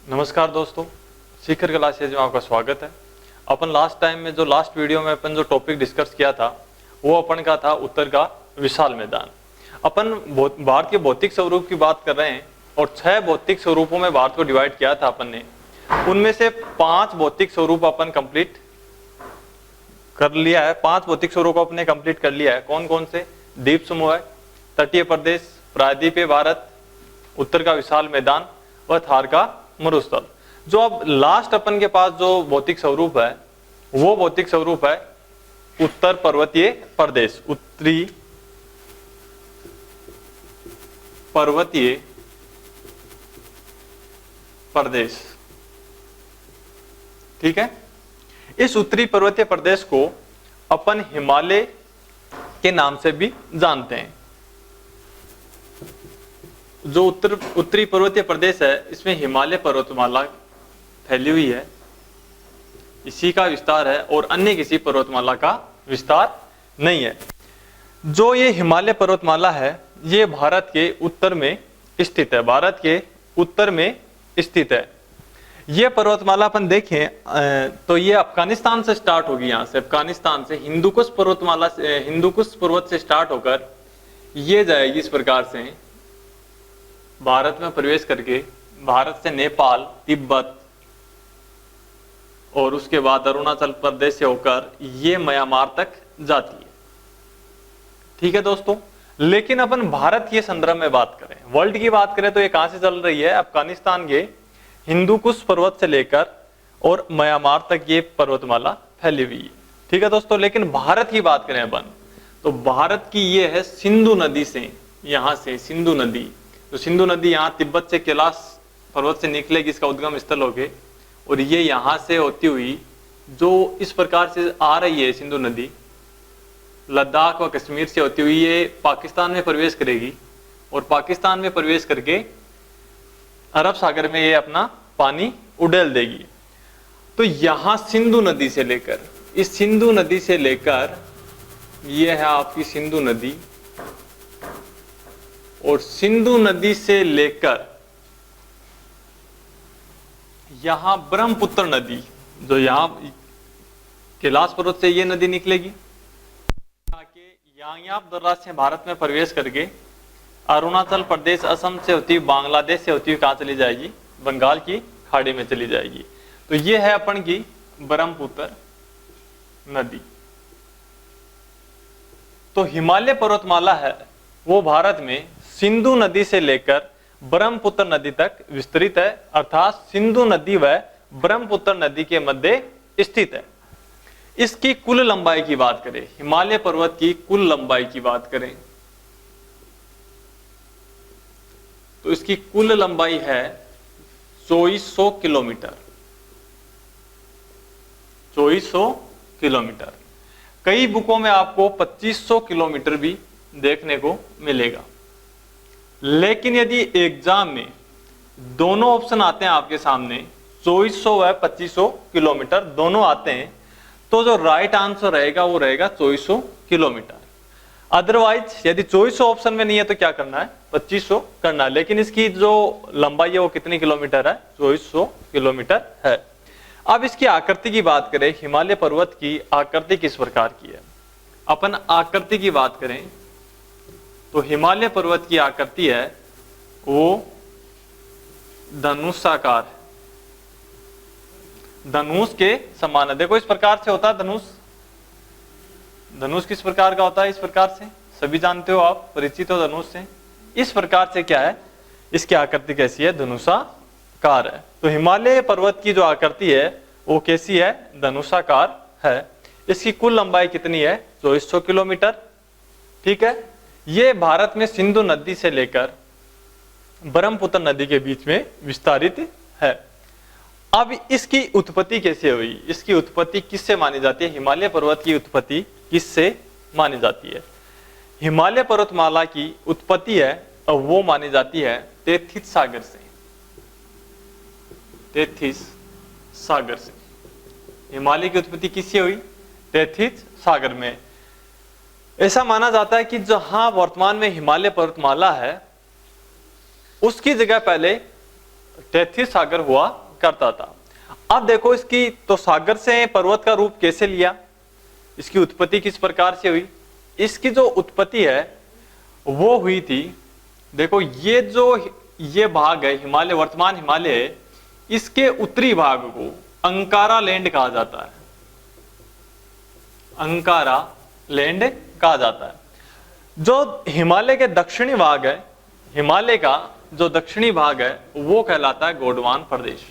नमस्कार दोस्तों, शिखर क्लासेज में आपका स्वागत है। अपन लास्ट टाइम में लास्ट वीडियो में अपन जो टॉपिक डिस्कस किया था वो अपन का था उत्तर का विशाल मैदान। अपन भारत के भौतिक स्वरूप की बात कर रहे हैं और 6 भौतिक स्वरूपों में भारत को डिवाइड किया था अपन ने। उनमें से 5 भौतिक स्वरूप अपन कंप्लीट कर लिया है। 5 भौतिक स्वरूप अपने कंप्लीट कर लिया है। कौन कौन से? द्वीप समूह, तटीय प्रदेश, प्रायद्वीपीय भारत, उत्तर का विशाल मैदान व थार का मरुस्थल। जो अब लास्ट अपन के पास जो भौतिक स्वरूप है वो भौतिक स्वरूप है उत्तर पर्वतीय प्रदेश, उत्तरी पर्वतीय प्रदेश। ठीक है, इस उत्तरी पर्वतीय प्रदेश को अपन हिमालय के नाम से भी जानते हैं। जो उत्तरी पर्वतीय प्रदेश है इसमें हिमालय पर्वतमाला फैली हुई है, इसी का विस्तार है और अन्य किसी पर्वतमाला का विस्तार नहीं है। जो ये हिमालय पर्वतमाला है ये भारत के उत्तर में स्थित है, भारत के उत्तर में स्थित है। ये पर्वतमाला अपन देखें तो ये अफगानिस्तान से स्टार्ट होगी, यहाँ से अफगानिस्तान से हिंदुकुश पर्वतमाला से, हिंदुकुश पर्वत से स्टार्ट होकर ये जाएगी इस प्रकार से भारत में प्रवेश करके भारत से नेपाल, तिब्बत और उसके बाद अरुणाचल प्रदेश से होकर ये म्यांमार तक जाती है। ठीक है दोस्तों, लेकिन अपन भारत के संदर्भ में बात करें, वर्ल्ड की बात करें तो ये कहां से चल रही है? अफगानिस्तान के हिंदुकुश पर्वत से लेकर और म्यांमार तक ये पर्वतमाला फैली हुई है। ठीक है दोस्तों, लेकिन भारत की बात करें अपन तो भारत की ये है सिंधु नदी से, यहां से सिंधु नदी, तो सिंधु नदी यहाँ तिब्बत से कैलाश पर्वत से निकलेगी, इसका उद्गम स्थल होके, और ये यहाँ से होती हुई जो इस प्रकार से आ रही है सिंधु नदी, लद्दाख व कश्मीर से होती हुई ये पाकिस्तान में प्रवेश करेगी और पाकिस्तान में प्रवेश करके अरब सागर में ये अपना पानी उड़ेल देगी। तो यहाँ सिंधु नदी से लेकर, इस सिंधु नदी से लेकर ये है आपकी सिंधु नदी, और सिंधु नदी से लेकर यहां ब्रह्मपुत्र नदी, जो यहां कैलाश पर्वत से ये नदी निकलेगी, आके यांगयाप दर्रा से भारत में प्रवेश करके अरुणाचल प्रदेश, असम से होती हुई, बांग्लादेश से होती हुई कहां चली जाएगी? बंगाल की खाड़ी में चली जाएगी। तो ये है अपन की ब्रह्मपुत्र नदी। तो हिमालय पर्वतमाला है वो भारत में सिंधु नदी से लेकर ब्रह्मपुत्र नदी तक विस्तृत है, अर्थात सिंधु नदी व ब्रह्मपुत्र नदी के मध्य स्थित है। इसकी कुल लंबाई की बात करें, हिमालय पर्वत की कुल लंबाई की बात करें तो इसकी कुल लंबाई है 2400 किलोमीटर, 2400 किलोमीटर। कई बुकों में आपको 2500 किलोमीटर भी देखने को मिलेगा, लेकिन यदि एग्जाम में दोनों ऑप्शन आते हैं आपके सामने, 2400 व 2500 किलोमीटर दोनों आते हैं, तो जो राइट आंसर रहेगा वो रहेगा 2400 किलोमीटर। अदरवाइज यदि 2400 ऑप्शन में नहीं है तो क्या करना है? 2500 करना है। लेकिन इसकी जो लंबाई है वो कितनी किलोमीटर है? 2400 किलोमीटर है। अब इसकी आकृति की बात करें, हिमालय पर्वत की आकृति किस प्रकार की है? अपन आकृति की बात करें तो हिमालय पर्वत की आकृति है वो धनुषाकार है, धनुष के समान है। देखो इस प्रकार से होता है धनुष। धनुष किस प्रकार का होता है? इस प्रकार से, सभी जानते हो आप, परिचित हो धनुष से। इस प्रकार से क्या है, इसकी आकृति कैसी है? धनुषाकार है। तो हिमालय पर्वत की जो आकृति है वो कैसी है? धनुषाकार है। इसकी कुल लंबाई कितनी है? 2400 किलोमीटर। ठीक है, ये भारत में सिंधु नदी से लेकर ब्रह्मपुत्र नदी के बीच में विस्तारित है। अब इसकी उत्पत्ति कैसे हुई? इसकी उत्पत्ति किससे मानी जाती है? हिमालय पर्वत की उत्पत्ति किससे मानी जाती है? हिमालय पर्वतमाला की उत्पत्ति है वो मानी जाती है तेथिस सागर से, तेथिस सागर से। हिमालय की उत्पत्ति किससे हुई? तेथिस सागर में। ऐसा माना जाता है कि जहां वर्तमान में हिमालय पर्वतमाला है उसकी जगह पहले 33 सागर हुआ करता था। अब देखो इसकी तो सागर से पर्वत का रूप कैसे लिया, इसकी उत्पत्ति किस प्रकार से हुई। इसकी जो उत्पत्ति है वो हुई थी, देखो ये भाग है हिमालय, वर्तमान हिमालय है, इसके उत्तरी भाग को अंकारा लैंड कहा जाता है, अंकारा लैंड कहा जाता है। जो हिमालय के दक्षिणी भाग है, हिमालय का जो दक्षिणी भाग है वो कहलाता है गोंडवाना प्रदेश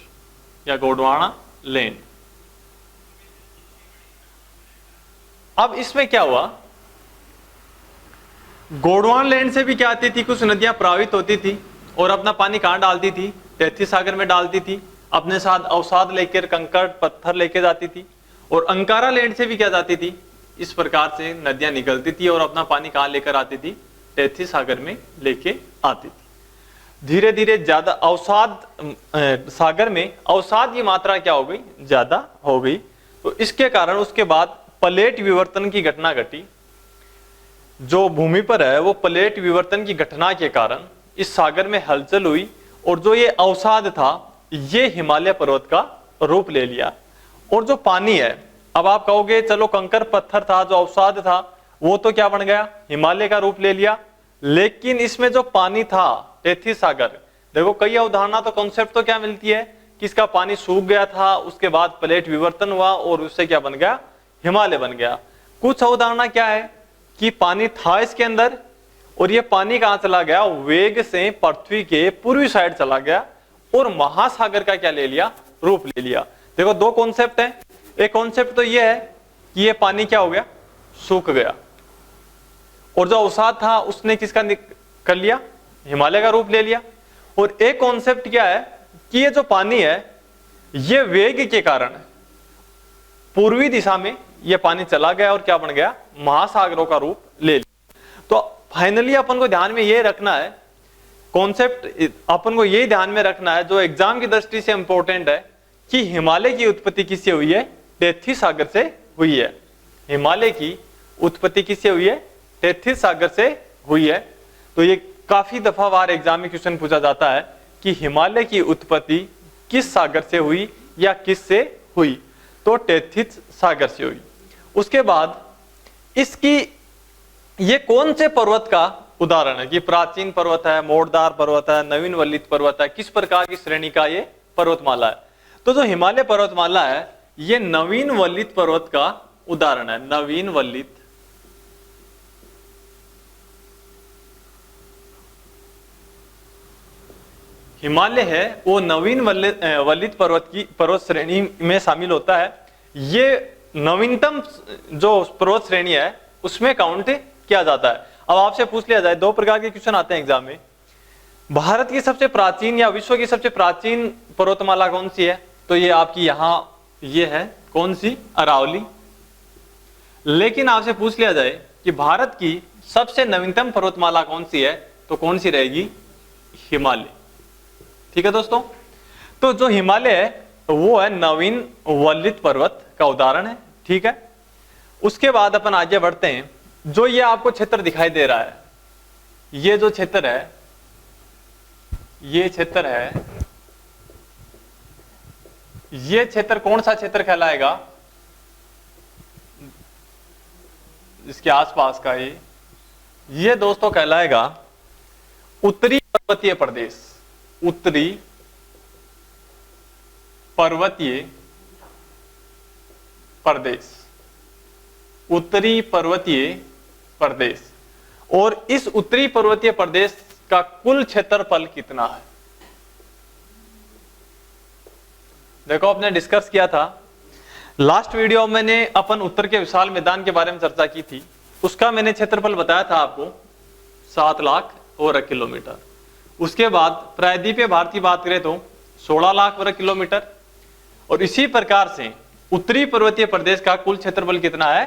या गोंडवाना लैंड। अब इसमें क्या हुआ, गोंडवाना लैंड से भी क्या आती थी, कुछ नदियां प्रवाहित होती थी और अपना पानी कहां डालती थी, 33 सागर में डालती थी, अपने साथ अवसाद लेकर कंकड़ पत्थर लेके जाती थी। और अंकारा लैंड से भी क्या जाती थी, इस प्रकार से नदियां निकलती थी और अपना पानी कहां लेकर आती थी, 33 सागर में लेके आती थी। धीरे धीरे ज्यादा अवसाद सागर में अवसाद की मात्रा क्या हो गई, ज्यादा हो गई। तो इसके कारण उसके बाद प्लेट विवर्तन की घटना घटी। जो भूमि पर है वो प्लेट विवर्तन की घटना के कारण इस सागर में हलचल हुई और जो ये अवसाद था ये हिमालय पर्वत का रूप ले लिया। और जो पानी है, अब आप कहोगे चलो कंकर पत्थर था, जो अवसाद था वो तो क्या बन गया, हिमालय का रूप ले लिया। लेकिन इसमें जो पानी था 33 सागर, देखो कई अवधारणा तो कॉन्सेप्ट तो क्या मिलती है कि इसका पानी सूख गया था, उसके बाद प्लेट विवर्तन हुआ और उससे क्या बन गया, हिमालय बन गया। कुछ अवधारणा क्या है कि पानी था इसके अंदर और ये पानी कहां चला गया, वेग से पृथ्वी के पूर्वी साइड चला गया और महासागर का क्या ले लिया, रूप ले लिया। देखो दो कॉन्सेप्ट हैं, एक कॉन्सेप्ट तो ये है कि ये पानी क्या हो गया, सूख गया और जो अवसाद था उसने किसका कर लिया, हिमालय का रूप ले लिया। और एक कॉन्सेप्ट क्या है कि ये जो पानी है ये वेग के कारण पूर्वी दिशा में ये पानी चला गया और क्या बन गया, महासागरों का रूप ले लिया। तो फाइनली अपन को ध्यान में ये रखना है, कॉन्सेप्ट अपन को ये ध्यान में रखना है जो एग्जाम की दृष्टि से इंपॉर्टेंट है कि हिमालय की उत्पत्ति किससे हुई है, 33 सागर से हुई है। हिमालय की उत्पत्ति किससे हुई है, 33 सागर से हुई है। तो ये काफी दफा बार एग्जाम में क्वेश्चन पूछा जाता है कि हिमालय की उत्पत्ति किस सागर से हुई या किस से हुई, तो 33 सागर से हुई। उसके बाद इसकी ये कौन से पर्वत का उदाहरण है कि प्राचीन पर्वत है, मोड़दार पर्वत है, नवीन वल्लित पर्वत है, किस प्रकार की श्रेणी का ये पर्वतमाला है। तो जो हिमालय पर्वतमाला है ये नवीन वल्लित पर्वत का उदाहरण है। नवीन वल्लित हिमालय है वो नवीन वल्लित पर्वत श्रेणी में शामिल होता है। ये नवीनतम जो पर्वत श्रेणी है उसमें काउंट किया जाता है। अब आपसे पूछ लिया जाए, दो प्रकार के क्वेश्चन आते हैं एग्जाम में, भारत की सबसे प्राचीन या विश्व की सबसे प्राचीन पर्वतमाला कौन सी है, तो ये आपकी यहां ये है कौन सी, अरावली। लेकिन आपसे पूछ लिया जाए कि भारत की सबसे नवीनतम पर्वतमाला कौन सी है, तो कौन सी रहेगी, हिमालय। ठीक है दोस्तों, तो जो हिमालय है वो है नवीन वल्लित पर्वत का उदाहरण है। ठीक है, उसके बाद अपन आगे बढ़ते हैं। जो ये आपको क्षेत्र दिखाई दे रहा है, ये जो क्षेत्र है, ये क्षेत्र है, ये क्षेत्र कौन सा क्षेत्र कहलाएगा, इसके आसपास का ये दोस्तों कहलाएगा उत्तरी पर्वतीय प्रदेश। उत्तरी पर्वतीय प्रदेश, उत्तरी पर्वतीय प्रदेश। और इस उत्तरी पर्वतीय प्रदेश का कुल क्षेत्रफल कितना है, देखो आपने डिस्कस किया था लास्ट वीडियो में, मैंने अपन उत्तर के विशाल मैदान के बारे में चर्चा की थी। उसका मैंने क्षेत्रफल बताया था आपको 7 लाख वर्ग किलोमीटर। उसके बाद प्रायद्वीपीय भारत की बात करें तो 16 लाख वर्ग किलोमीटर। और इसी प्रकार से उत्तरी पर्वतीय प्रदेश का कुल क्षेत्रफल कितना है,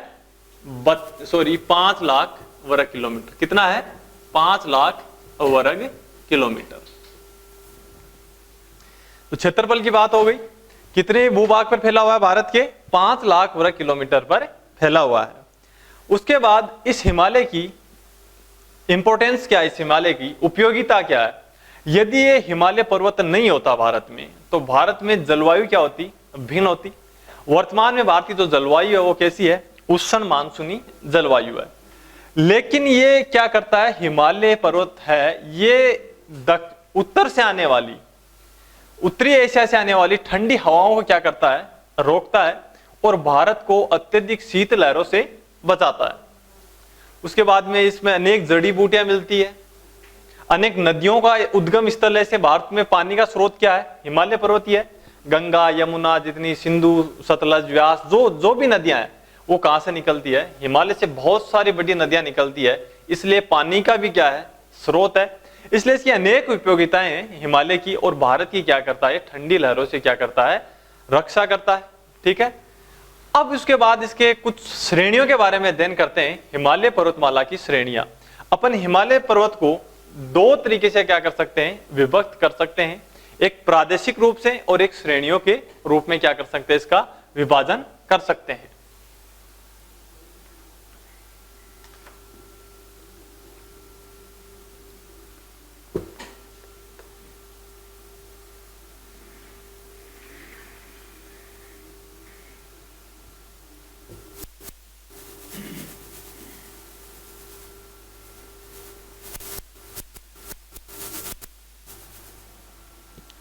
5 लाख वर्ग किलोमीटर। कितना है, 5 लाख वर्ग किलोमीटर। तो क्षेत्रफल की बात हो गई, कितने भूभाग पर फैला हुआ है भारत के, 5 लाख वर्ग किलोमीटर पर फैला हुआ है। उसके बाद इस हिमालय की इंपॉर्टेंस क्या है, इस हिमालय की उपयोगिता क्या है। यदि ये हिमालय पर्वत नहीं होता भारत में, तो भारत में जलवायु क्या होती, भिन्न होती। वर्तमान में भारत की जो जलवायु है वो कैसी है, उष्ण मानसूनी जलवायु है। लेकिन ये क्या करता है, हिमालय पर्वत है ये उत्तर से आने वाली, उत्तरी एशिया से आने वाली ठंडी हवाओं को क्या करता है, रोकता है और भारत को अत्यधिक शीत लहरों से बचाता है। उसके बाद में इसमें अनेक जड़ी बूटियां मिलती है, अनेक नदियों का उद्गम स्थल है। भारत में पानी का स्रोत क्या है, हिमालय पर्वत ही है। गंगा, यमुना, जितनी सिंधु, सतलज, व्यास, जो भी नदियां हैं वो कहां से निकलती है, हिमालय से बहुत सारी बड़ी नदियां निकलती है। इसलिए पानी का भी क्या है, स्रोत है। इसलिए इसकी अनेक उपयोगिताएं हैं हिमालय की, और भारत की क्या करता है, ठंडी लहरों से क्या करता है, रक्षा करता है। ठीक है, अब उसके बाद इसके कुछ श्रेणियों के बारे में अध्ययन करते हैं, हिमालय पर्वतमाला की श्रेणियां। अपन हिमालय पर्वत को दो तरीके से क्या कर सकते हैं, विभक्त कर सकते हैं, एक प्रादेशिक रूप से और एक श्रेणियों के रूप में क्या कर सकते हैं, इसका विभाजन कर सकते हैं।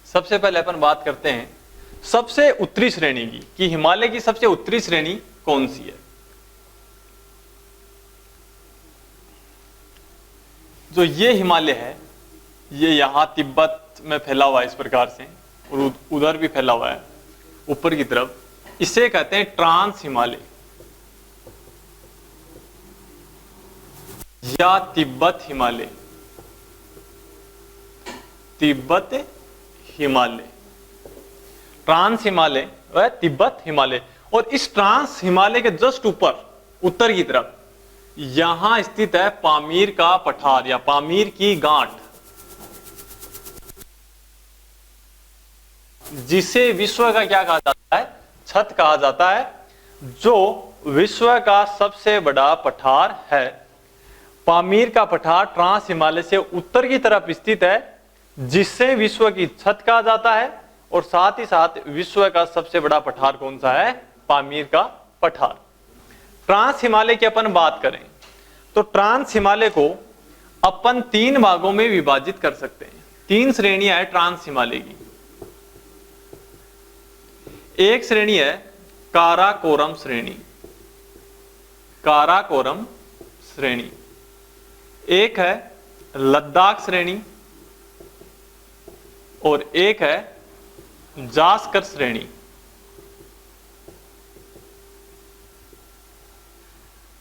सबसे पहले अपन बात करते हैं सबसे उत्तरी श्रेणी की, कि हिमालय की सबसे उत्तरी श्रेणी कौन सी है। जो ये हिमालय है, ये यहां तिब्बत में फैला हुआ है इस प्रकार से, और उधर भी फैला हुआ है ऊपर की तरफ। इसे कहते हैं ट्रांस हिमालय या तिब्बत हिमालय, तिब्बत हिमालय, ट्रांस हिमालय व तिब्बत हिमालय। और इस ट्रांस हिमालय के जस्ट ऊपर उत्तर की तरफ यहां स्थित है पामीर का पठार या पामीर की गांठ, जिसे विश्व का क्या कहा जाता है, छत कहा जाता है, जो विश्व का सबसे बड़ा पठार है। पामीर का पठार ट्रांस हिमालय से उत्तर की तरफ स्थित है, जिससे विश्व की छत कहा जाता है, और साथ ही साथ विश्व का सबसे बड़ा पठार कौन सा है, पामीर का पठार। ट्रांस हिमालय की अपन बात करें तो ट्रांस हिमालय को अपन तीन भागों में विभाजित कर सकते हैं। तीन श्रेणियां है ट्रांस हिमालय की। एक श्रेणी है काराकोरम श्रेणी, काराकोरम श्रेणी। एक है लद्दाख श्रेणी और एक है जास्कर श्रेणी।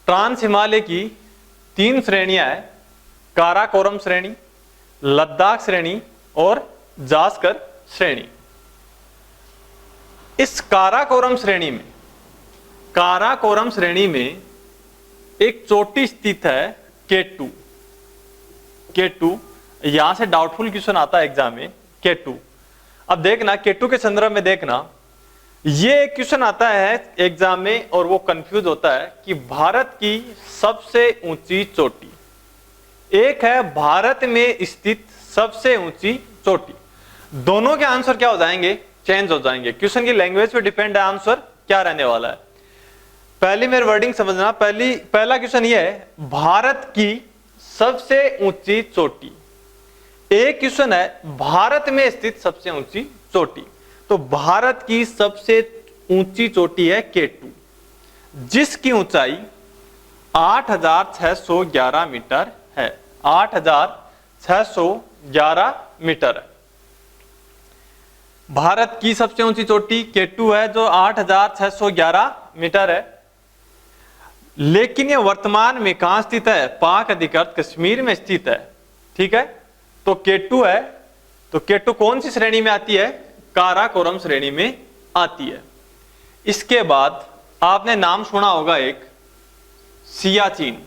ट्रांस हिमालय की तीन श्रेणियां हैं, काराकोरम श्रेणी, लद्दाख श्रेणी और जास्कर श्रेणी। इस काराकोरम श्रेणी में एक चोटी स्थित है K2। K2 यहां से डाउटफुल क्वेश्चन आता है एग्जाम में, K2। अब देखना K2 के संदर्भ में देखना, ये क्वेश्चन आता है एग्जाम में और वो कंफ्यूज होता है कि भारत की सबसे ऊंची चोटी, एक है भारत में स्थित सबसे ऊंची चोटी। दोनों के आंसर क्या हो जाएंगे, चेंज हो जाएंगे। क्वेश्चन की लैंग्वेज पे डिपेंड है आंसर क्या रहने वाला है। पहली मेरी वर्डिंग समझना, पहला क्वेश्चन ये है भारत की सबसे ऊंची चोटी। एक क्वेश्चन है भारत में स्थित सबसे ऊंची चोटी। तो भारत की सबसे ऊंची चोटी है K2, जिसकी ऊंचाई 8,611 मीटर है। 8,611 मीटर है भारत की सबसे ऊंची चोटी K2 है, जो 8,611 मीटर है। लेकिन यह वर्तमान में कहां स्थित है, पाक अधिकृत कश्मीर में स्थित है। ठीक है, तो K2 है, तो K2 कौन सी श्रेणी में आती है, काराकोरम श्रेणी में आती है। इसके बाद आपने नाम सुना होगा एक सियाचिन।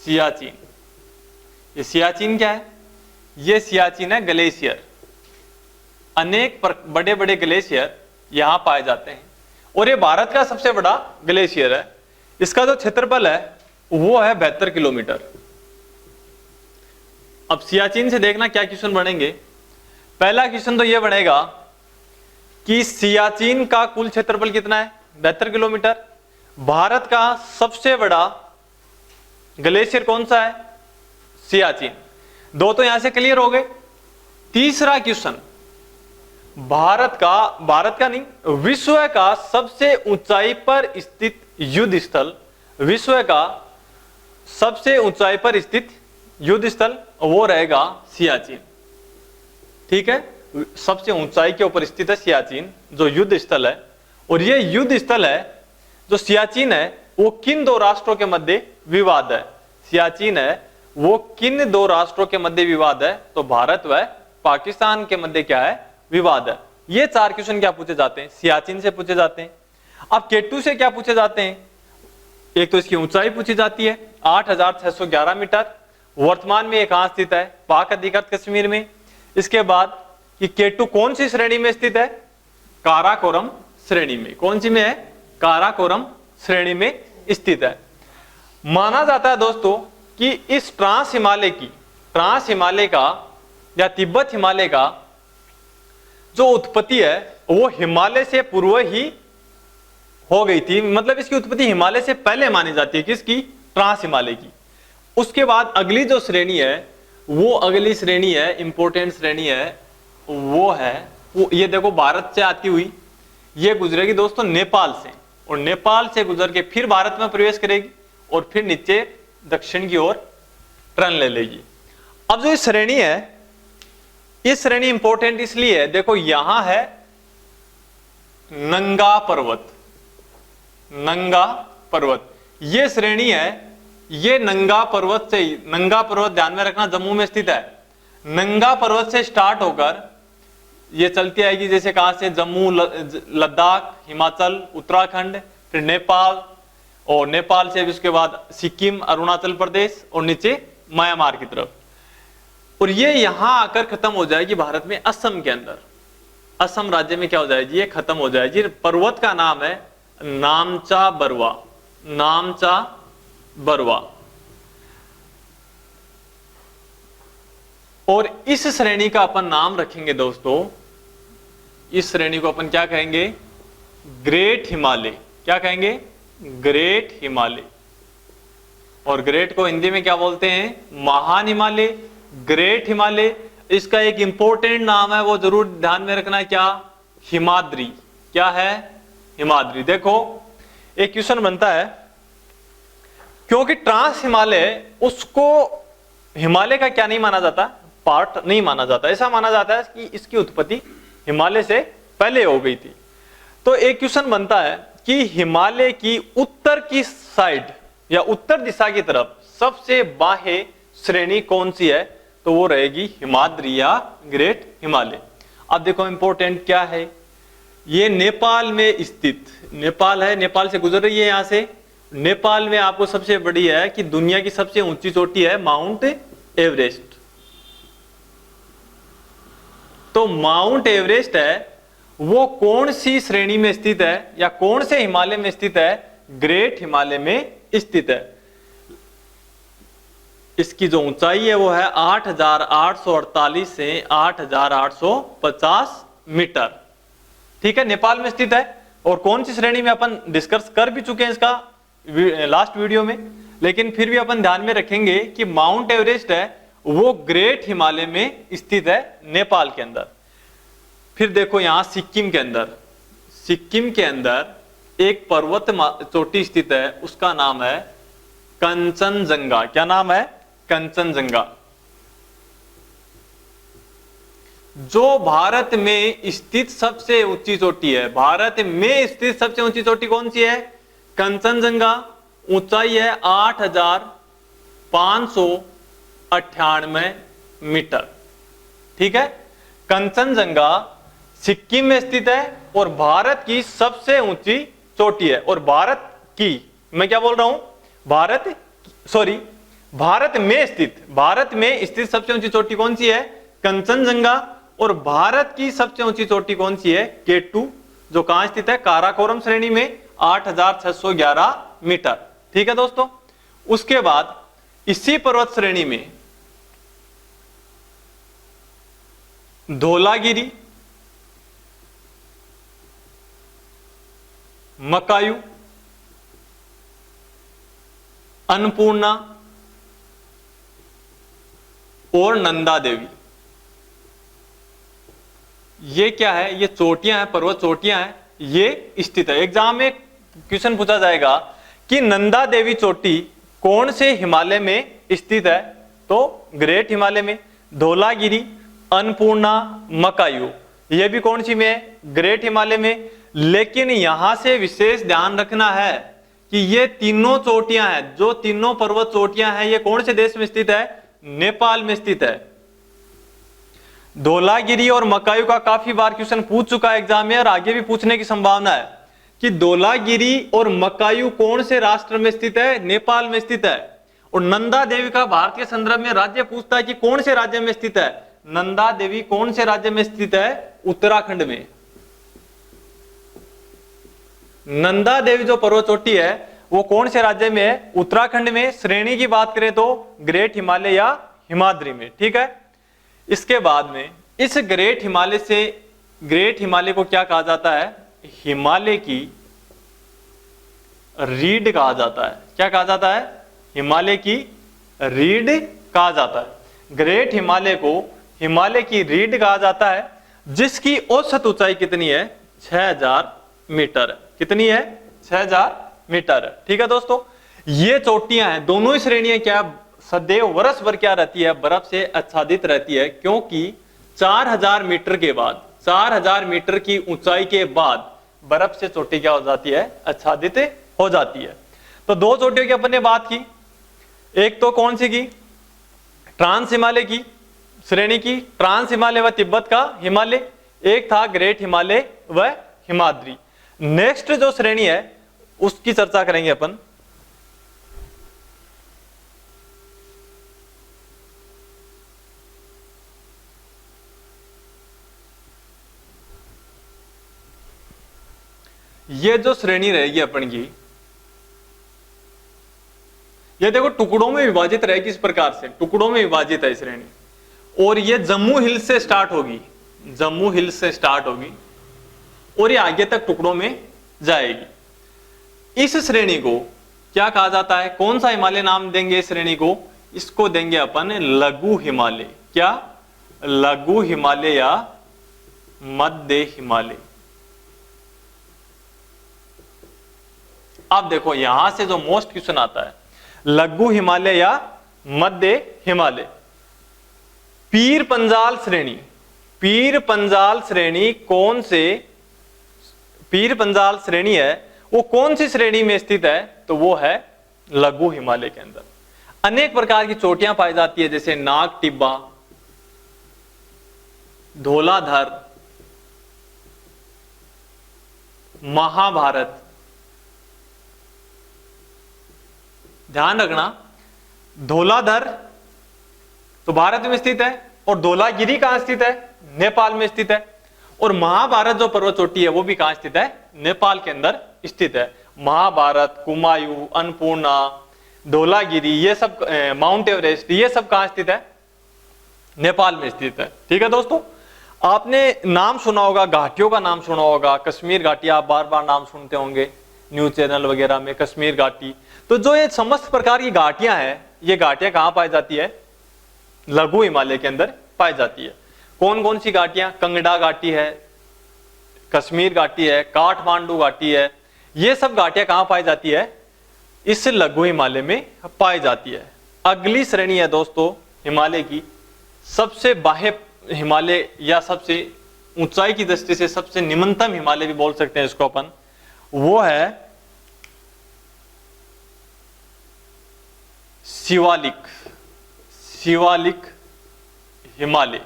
सियाचिन, ये सियाचिन क्या है, ये सियाचिन है ग्लेशियर। अनेक बड़े बड़े ग्लेशियर यहां पाए जाते हैं और ये भारत का सबसे बड़ा ग्लेशियर है। इसका जो क्षेत्रफल है वो है 72 किलोमीटर। अब सियाचिन से देखना क्या क्वेश्चन बनेंगे। पहला क्वेश्चन तो यह बनेगा कि सियाचिन का कुल क्षेत्रफल कितना है, 72 किलोमीटर। भारत का सबसे बड़ा ग्लेशियर कौन सा है, सियाचिन। दो तो यहां से क्लियर हो गए। तीसरा क्वेश्चन, भारत का नहीं, विश्व का सबसे ऊंचाई पर स्थित युद्ध स्थल, विश्व का सबसे ऊंचाई पर स्थित युद्ध स्थल वो रहेगा सियाचिन। ठीक है, सबसे ऊंचाई के ऊपर स्थित है सियाचिन जो युद्ध स्थल है। और ये युद्ध स्थल है जो सियाचिन है वो किन दो राष्ट्रों के मध्य विवाद है, सियाचिन है वो किन दो राष्ट्रों के मध्य विवाद है, तो भारत व पाकिस्तान के मध्य क्या है, विवाद है। ये चार क्वेश्चन क्या पूछे जाते हैं, सियाचिन से पूछे जाते हैं। अब K2 से क्या पूछे जाते हैं, एक तो इसकी ऊंचाई पूछी जाती है 8611 मीटर, वर्तमान में ये कहां स्थित है, पाक अधिकृत कश्मीर में। इसके बाद कि K2 कौन सी श्रेणी में स्थित है, काराकोरम श्रेणी में। कौन सी में है, काराकोरम श्रेणी में स्थित है। माना जाता है दोस्तों कि इस ट्रांस हिमालय का या तिब्बत हिमालय का जो उत्पत्ति है वो हिमालय से पूर्व ही हो गई थी, मतलब इसकी उत्पत्ति हिमालय से पहले मानी जाती है, किसकी, ट्रांस हिमालय की। उसके बाद अगली जो श्रेणी है वो अगली श्रेणी है, इंपोर्टेंट श्रेणी है, वो है वो ये देखो भारत से आती हुई ये गुजरेगी दोस्तों नेपाल से, और नेपाल से गुजर के फिर भारत में प्रवेश करेगी और फिर नीचे दक्षिण की ओर टर्न ले लेगी। अब जो इस श्रेणी है, ये श्रेणी इंपॉर्टेंट इसलिए है, देखो यहां है नंगा पर्वत, नंगा पर्वत ये श्रेणी है, ये नंगा पर्वत ध्यान में रखना जम्मू में स्थित है। नंगा पर्वत से स्टार्ट होकर ये चलती आएगी, जैसे कहां से, जम्मू, लद्दाख, हिमाचल, उत्तराखंड, फिर नेपाल, और नेपाल से उसके बाद सिक्किम, अरुणाचल प्रदेश और नीचे म्यांमार की तरफ। और ये यहां आकर खत्म हो जाएगी भारत में असम के अंदर, असम राज्य में क्या हो जाएगी, ये खत्म हो जाएगी। पर्वत का नाम है नामचा बरवा, नामचा बरवा। और इस श्रेणी का अपन नाम रखेंगे दोस्तों, इस श्रेणी को अपन क्या कहेंगे, ग्रेट हिमालय। क्या कहेंगे, ग्रेट हिमालय। और ग्रेट को हिंदी में क्या बोलते हैं, महान हिमालय, ग्रेट हिमालय। इसका एक इंपॉर्टेंट नाम है वो जरूर ध्यान में रखना है, क्या, हिमाद्री। क्या है, हिमाद्री। देखो एक क्वेश्चन बनता है, क्योंकि ट्रांस हिमालय उसको हिमालय का क्या नहीं माना जाता, पार्ट नहीं माना जाता, ऐसा माना जाता है कि इसकी उत्पत्ति हिमालय से पहले हो गई थी। तो एक क्वेश्चन बनता है कि हिमालय की उत्तर की साइड या उत्तर दिशा की तरफ सबसे बाह्य श्रेणी कौन सी है, तो वो रहेगी हिमाद्री या ग्रेट हिमालय। अब देखो इंपॉर्टेंट क्या है, ये नेपाल में स्थित, नेपाल है, नेपाल से गुजर रही है यहां से। नेपाल में आपको सबसे बड़ी है कि दुनिया की सबसे ऊंची चोटी है माउंट एवरेस्ट। तो माउंट एवरेस्ट है वो कौन सी श्रेणी में स्थित है या कौन से हिमालय में स्थित है, ग्रेट हिमालय में स्थित है। इसकी जो ऊंचाई है वो है 8848 से 8850 मीटर। ठीक है, नेपाल में स्थित है। और कौन सी श्रेणी में अपन डिस्कस कर भी चुके हैं इसका लास्ट वीडियो में, लेकिन फिर भी अपन ध्यान में रखेंगे कि माउंट एवरेस्ट है वो ग्रेट हिमालय में स्थित है, नेपाल के अंदर। फिर देखो यहां सिक्किम के अंदर एक पर्वत चोटी स्थित है, उसका नाम है कंचनजंगा। क्या नाम है, कंचनजंगा। जो भारत में स्थित सबसे ऊंची चोटी है, भारत में स्थित सबसे ऊंची चोटी कौन सी है, कंचनजंगा। ऊंचाई है 8598 मीटर। ठीक है, कंचनजंगा सिक्किम में स्थित है और भारत की सबसे ऊंची चोटी है। और भारत की, मैं क्या बोल रहा हूं, भारत में स्थित सबसे ऊंची चोटी कौन सी है, कंचनजंगा। और भारत की सबसे ऊंची चोटी कौन सी है, K2, जो कहां स्थित है, काराकोरम श्रेणी में 8611 मीटर। ठीक है दोस्तों, उसके बाद इसी पर्वत श्रेणी में धौलागिरी, मकायू, अन्नपूर्णा और नंदा देवी। ये क्या है? ये चोटियां हैं, पर्वत चोटियां हैं, ये स्थित है। एग्जाम में क्वेश्चन पूछा जाएगा कि नंदा देवी चोटी कौन से हिमालय में स्थित है? तो ग्रेट हिमालय में। धौलागिरी, अन्नपूर्णा, मकायू, ये भी कौन सी में है? ग्रेट हिमालय में। लेकिन यहां से विशेष ध्यान रखना है कि ये तीनों चोटियां हैं, जो तीनों पर्वत चोटियां हैं, ये कौन से देश में स्थित है? नेपाल में स्थित है। धौलागिरी और मकायू का काफी बार क्वेश्चन पूछ चुका है एग्जाम में, और आगे भी पूछने की संभावना है कि धौलागिरी और मकायू कौन से राष्ट्र में स्थित है? नेपाल में स्थित है। और नंदा देवी का भारत के संदर्भ में राज्य पूछता है कि कौन से राज्य में स्थित है? नंदा देवी कौन से राज्य में स्थित है? उत्तराखंड में। नंदा देवी जो पर्वत चोटी है वो कौन से राज्य में है? उत्तराखंड में। श्रेणी की बात करें तो ग्रेट हिमालय या हिमाद्री में। ठीक है। इसके बाद में इस ग्रेट हिमालय से, ग्रेट हिमालय को क्या कहा जाता है? हिमालय की रीढ़ कहा जाता है। क्या कहा जाता है? हिमालय की रीढ़ कहा जाता है। ग्रेट हिमालय को हिमालय की रीढ़ कहा जाता है, जिसकी औसत ऊंचाई कितनी है? 6000 मीटर है। कितनी है? 6000 मीटर है। ठीक है दोस्तों, ये चोटियां हैं, दोनों ही श्रेणियां क्या सदैव वर्ष भर क्या रहती है? बर्फ से आच्छादित रहती है, क्योंकि 4000 मीटर के बाद, 4000 मीटर की ऊंचाई के बाद बर्फ से चोटी क्या हो जाती है? आच्छादित हो जाती है। तो दो चोटियों की अपन ने बात की, एक तो कौन सी की? ट्रांस हिमालय की श्रेणी की, ट्रांस हिमालय व तिब्बत का हिमालय। एक था ग्रेट हिमालय व हिमाद्री। नेक्स्ट जो श्रेणी है उसकी चर्चा करेंगे अपन। ये जो श्रेणी रहेगी अपन की, ये देखो टुकड़ों में विभाजित रहेगी। इस प्रकार से टुकड़ों में विभाजित है श्रेणी, और ये जम्मू हिल से स्टार्ट होगी, जम्मू हिल से स्टार्ट होगी और ये आगे तक टुकड़ों में जाएगी। इस श्रेणी को क्या कहा जाता है? कौन सा हिमालय नाम देंगे इस श्रेणी को? इसको देंगे अपन लघु हिमालय। क्या? लघु हिमालय या मध्य हिमालय। अब देखो यहां से जो मोस्ट क्वेश्चन आता है, लघु हिमालय या मध्य हिमालय। पीर पंजाल श्रेणी, पीर पंजाल श्रेणी कौन से, पीर पंजाल श्रेणी है वो कौन सी श्रेणी में स्थित है? तो वो है लघु हिमालय के अंदर। अनेक प्रकार की चोटियां पाई जाती है, जैसे नाग टिब्बा, धौलाधर, महाभारत। ध्यान रखना, धौलाधर तो भारत में स्थित है, और धौलागिरी कहां स्थित है? नेपाल में स्थित है। और महाभारत जो पर्वत चोटी है वो भी कहां स्थित है? नेपाल के अंदर स्थित है। महाभारत, कुमायूं, अन्नपूर्णा, धौलागिरी, ये सब, माउंट एवरेस्ट, ये सब कहां स्थित है? नेपाल में स्थित है। ठीक है दोस्तों, आपने नाम सुना होगा, घाटियों का नाम सुना होगा। कश्मीर घाटी आप बार बार नाम सुनते होंगे न्यूज चैनल वगैरह में, कश्मीर घाटी। तो जो ये समस्त प्रकार की घाटियां हैं, ये घाटियां कहां पाई जाती है? लघु हिमालय के अंदर पाई जाती है। कौन कौन सी घाटियां? कंगड़ा घाटी है, कश्मीर घाटी है, काठमांडू घाटी है। ये सब घाटियां कहां पाई जाती है? इस लघु हिमालय में पाई जाती है। अगली श्रेणी है दोस्तों हिमालय की, सबसे बाह्य हिमालय या सबसे ऊंचाई की दृष्टि से सबसे निम्नतम हिमालय भी बोल सकते हैं इसको अपन, वो है शिवालिक, शिवालिक हिमालय।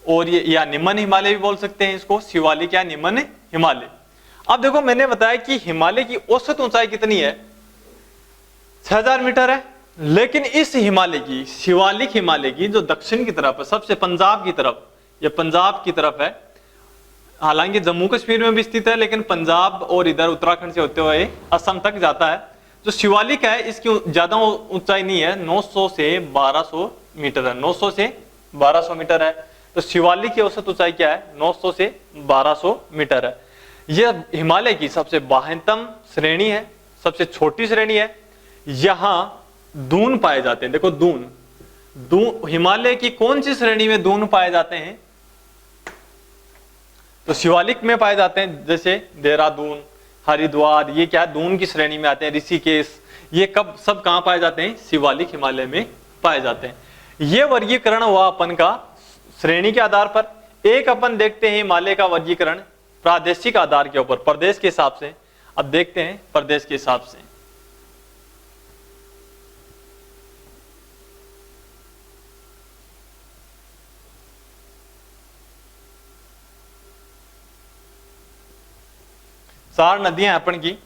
और ये या निम्न हिमालय भी बोल सकते हैं इसको, शिवालिक या निम्न हिमालय। अब देखो मैंने बताया कि हिमालय की औसत ऊंचाई कितनी है? 6000 मीटर है। लेकिन इस हिमालय की, शिवालिक हिमालय की जो दक्षिण की तरफ है, सबसे पंजाब की तरफ, ये पंजाब की तरफ है, हालांकि जम्मू कश्मीर में भी स्थित है, लेकिन पंजाब और इधर उत्तराखंड से होते हुए असम तक जाता है। जो शिवालिक है इसकी ज्यादा ऊंचाई नहीं है, 900 से 1200 मीटर है, 900 से 1200 मीटर है। तो शिवालिक की औसत ऊंचाई क्या है? 900 से 1200 मीटर है। यह हिमालय की सबसे बाह्यतम श्रेणी है, सबसे छोटी श्रेणी है। यहां दून पाए जाते हैं। देखो दून, हिमालय की कौन सी श्रेणी में दून पाए जाते हैं? तो शिवालिक में पाए जाते हैं, जैसे देहरादून, हरिद्वार, ये क्या दून की श्रेणी में आते हैं। ऋषिकेश, ये कब सब कहां पाए जाते हैं? शिवालिक हिमालय में पाए जाते हैं। ये वर्गीकरण हुआ अपन का श्रेणी के आधार पर। एक अपन देखते हैं हिमालय का वर्गीकरण प्रादेशिक आधार के ऊपर, प्रदेश के हिसाब से। अब देखते हैं प्रदेश के हिसाब से। चार नदियां अपन की।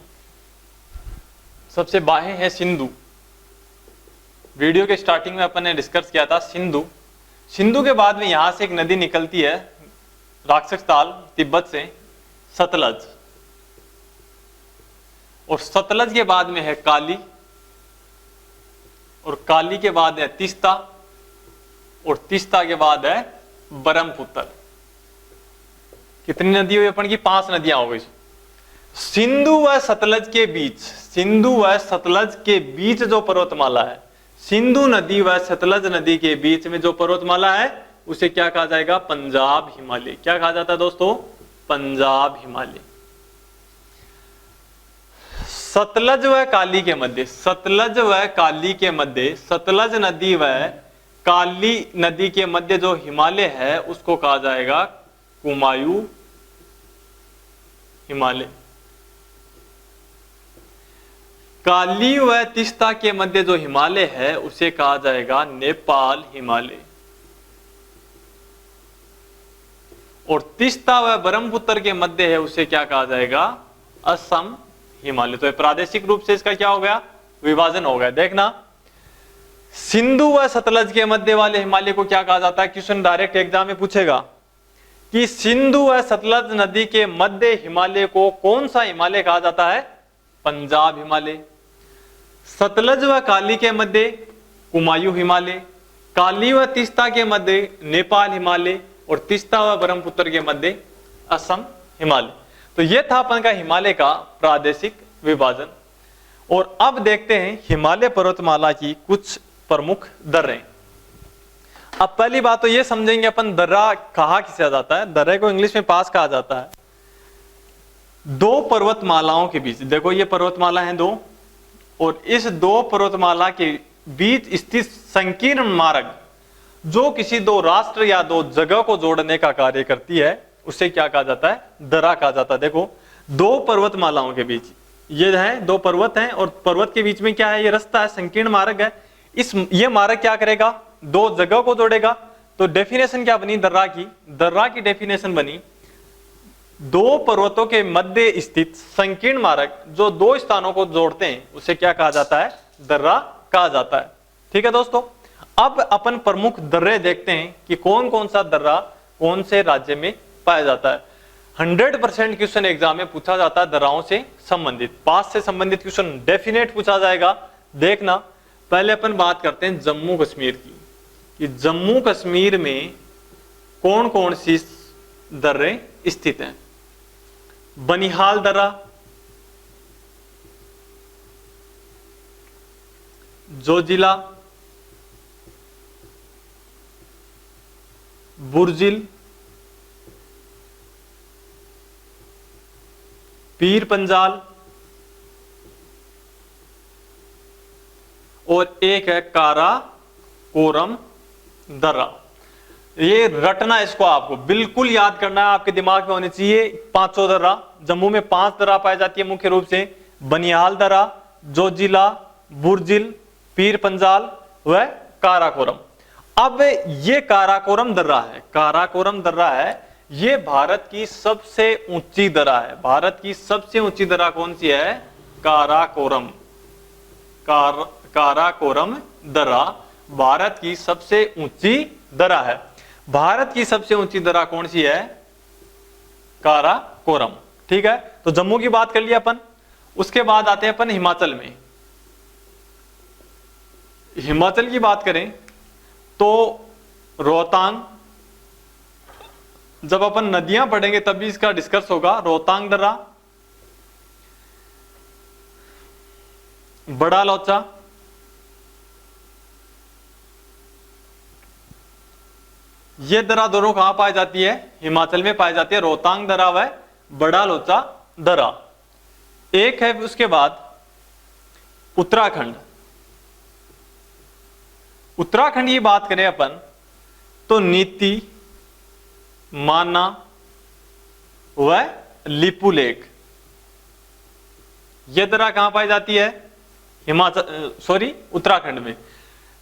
सबसे बाह्य है सिंधु। वीडियो के स्टार्टिंग में अपन ने डिस्कस किया था सिंधु। सिंधु के बाद में यहां से एक नदी निकलती है राक्षस ताल तिब्बत से, सतलज। और सतलज के बाद में है काली, और काली के बाद है तीस्ता, और तीस्ता के बाद है ब्रह्मपुत्र। कितनी नदी हुई अपन की? 5 नदियां हो गई। सिंधु व सतलज के बीच, सिंधु व सतलज के बीच जो पर्वतमाला है, सिंधु नदी व सतलज नदी के बीच में जो पर्वतमाला है उसे क्या कहा जाएगा? पंजाब हिमालय। क्या कहा जाता है दोस्तों? पंजाब हिमालय। सतलज व काली के मध्य, सतलज व काली के मध्य, सतलज नदी व काली नदी के मध्य जो हिमालय है उसको कहा जाएगा कुमायूं हिमालय। काली व तीस्ता के मध्य जो हिमालय है उसे कहा जाएगा नेपाल हिमालय। और तीस्ता व ब्रह्मपुत्र के मध्य है उसे क्या कहा जाएगा? असम हिमालय। तो प्रादेशिक रूप से इसका क्या हो गया? विभाजन हो गया। देखना, सिंधु व सतलज के मध्य वाले हिमालय को क्या कहा जाता है? क्वेश्चन डायरेक्ट एग्जाम में पूछेगा कि सिंधु व सतलज नदी के मध्य हिमालय को कौन सा हिमालय कहा जाता है? पंजाब हिमालय। सतलज व काली के मध्य कुमायूं हिमालय, काली व तीस्ता के मध्य नेपाल हिमालय, और तीस्ता व ब्रह्मपुत्र के मध्य असम हिमालय। तो यह था अपन का हिमालय का प्रादेशिक विभाजन। और अब देखते हैं हिमालय पर्वतमाला की कुछ प्रमुख दर्रे। अब पहली बात तो ये समझेंगे अपन दर्रा कहा किसे जाता है। दर्रे को इंग्लिश में पास कहा जाता है। दो पर्वतमालाओं के बीच, देखो ये पर्वतमाला है दो, और इस दो पर्वतमाला के बीच स्थित संकीर्ण मार्ग जो किसी दो राष्ट्र या दो जगह को जोड़ने का कार्य करती है उसे क्या कहा जाता है? दर्रा कहा जाता है। देखो दो पर्वतमालाओं के बीच ये है, दो पर्वत हैं, और पर्वत के बीच में क्या है? ये रास्ता है, संकीर्ण मार्ग है। ये मार्ग क्या करेगा? दो जगह को जोड़ेगा। तो डेफिनेशन क्या बनी दर्रा की? दर्रा की डेफिनेशन बनी दो पर्वतों के मध्य स्थित संकीर्ण मार्ग जो दो स्थानों को जोड़ते हैं उसे क्या कहा जाता है? दर्रा कहा जाता है। ठीक है दोस्तों, अब अपन प्रमुख दर्रे देखते हैं कि कौन कौन सा दर्रा कौन से राज्य में पाया जाता है। 100% क्वेश्चन एग्जाम में पूछा जाता है दर्राओं से संबंधित, पास से संबंधित क्वेश्चन डेफिनेट पूछा जाएगा। देखना, पहले अपन बात करते हैं जम्मू कश्मीर की, कि जम्मू कश्मीर में कौन कौन सी दर्रे स्थित हैं। बनिहाल दर्रा, जोजिला, बुर्जिल, पीर पंजाल, और एक है काराकोरम दर्रा। ये रटना, इसको आपको बिल्कुल याद करना है, आपके दिमाग में होने चाहिए। 500 दर्रा, जम्मू में 5 दर्रा पाई जाती है मुख्य रूप से, बनिहाल दर्रा, जोजिला, बुर्जिल, पीर पंजाल व काराकोरम। अब ये काराकोरम दर्रा है, काराकोरम दर्रा है, ये भारत की सबसे ऊंची दर्रा है। भारत की सबसे ऊंची दर्रा कौन सी है? काराकोरम। काराकोरम दर्रा भारत की सबसे ऊंची दर्रा है। भारत की सबसे ऊंची दर्रा कौन सी है? काराकोरम। ठीक है, तो जम्मू की बात कर लिया अपन। उसके बाद आते हैं अपन हिमाचल में। हिमाचल की बात करें तो रोहतांग, जब अपन नदियां पढ़ेंगे तब भी इसका डिस्कस होगा। रोहतांग दर्रा, बड़ा लोचा, ये दर्रा दोनों कहां पाई जाती है? हिमाचल में पाई जाती है, रोहतांग दर्रा व बड़ा लोचा दर्रा। एक है उसके बाद उत्तराखंड। उत्तराखंड की बात करें अपन तो नीति, माना व लिपुलेख, यह दर्रा कहां पाई जाती है? उत्तराखंड में।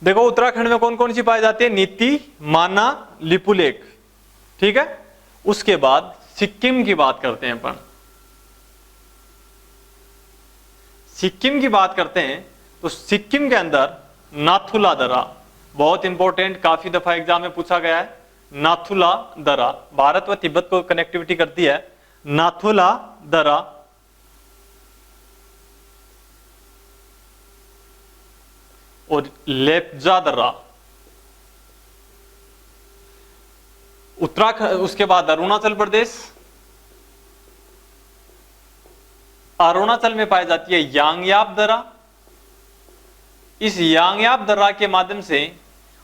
देखो उत्तराखंड में कौन कौन सी पाई जाती है? नीति, माना, लिपुलेख, ठीक है। उसके बाद सिक्किम की बात करते हैं अपन। सिक्किम की बात करते हैं तो सिक्किम के अंदर नाथुला दर्रा, बहुत इंपॉर्टेंट, काफी दफा एग्जाम में पूछा गया है। नाथुला दर्रा भारत व तिब्बत को कनेक्टिविटी करती है। नाथुला दर्रा, और लेप्जा दर्रा। उत्तराखंड, उसके बाद अरुणाचल प्रदेश, अरुणाचल में पाई जाती है यांगयाप दर्रा। इस यांगयाप दर्रा के माध्यम से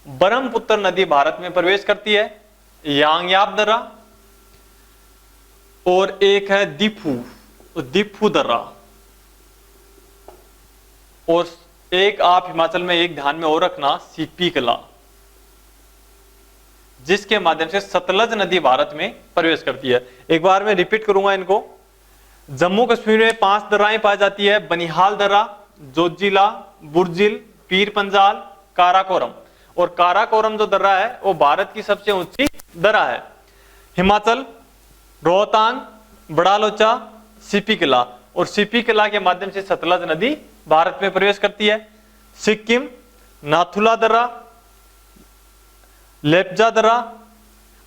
ब्रह्मपुत्र नदी भारत में प्रवेश करती है, यांगयाप दर्रा। और एक है दिफू दर्रा। और एक आप हिमाचल में एक ध्यान में और रखना, सीपी कला, जिसके माध्यम से सतलज नदी भारत में प्रवेश करती है। एक बार मैं रिपीट करूंगा इनको। जम्मू कश्मीर में 5 दर्राएं पाई जाती है, बनिहाल दर्रा, जोजिला, बुर्जिल, पीर पंजाल, काराकोरम। और काराकोरम जो दर्रा है वो भारत की सबसे ऊंची दर्रा है। हिमाचल रोहतांग, बड़ा लोचा, सीपी किला, और सीपी किला के माध्यम से सतलज नदी भारत में प्रवेश करती है। सिक्किम नाथुला दर्रा, लेप्जा दर्रा,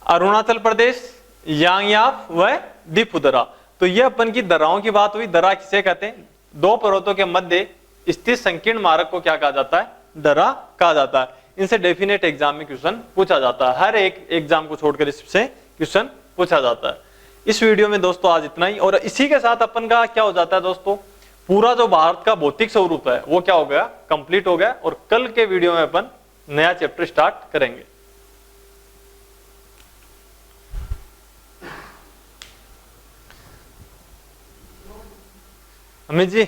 अरुणाचल प्रदेश यांगयाप व दिफू दर्रा। तो यह अपन की दर्राओं की बात हुई। दर्रा किसे कहते हैं? 2 पर्वतों के मध्य स्थित संकीर्ण मार्ग को क्या कहा जाता है? दर्रा कहा जाता है। इनसे डेफिनेट एग्जाम में क्वेश्चन पूछा जाता है, हर एक एग्जाम को छोड़कर इससे क्वेश्चन पूछा जाता है। इस वीडियो में दोस्तों आज इतना ही, और इसी के साथ अपन का क्या हो जाता है दोस्तों, पूरा जो भारत का भौतिक स्वरूप है वो क्या हो गया? कंप्लीट हो गया। और कल के वीडियो में अपन नया चैप्टर स्टार्ट करेंगे। अमित जी